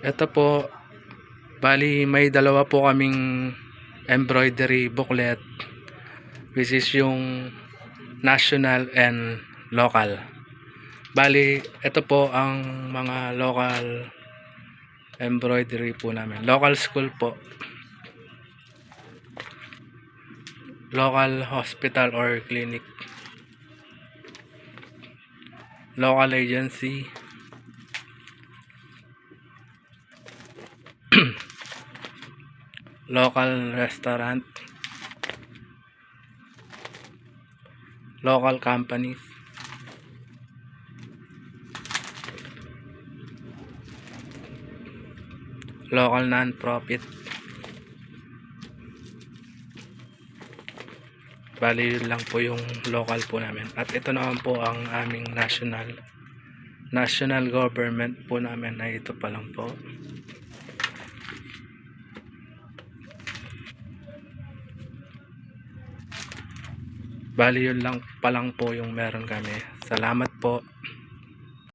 Ito po, bali may dalawa po kaming embroidery booklet, which is yung national and local. Bali, ito po ang mga local embroidery po namin. Local school po. Local hospital or clinic. Local agency. Local restaurant. Local companies. Local non-profit. Bali yun lang po yung local po namin. At ito naman po ang aming national government po namin, na ito pa lang po. Bali yun lang pa lang po yung meron kami. Salamat po.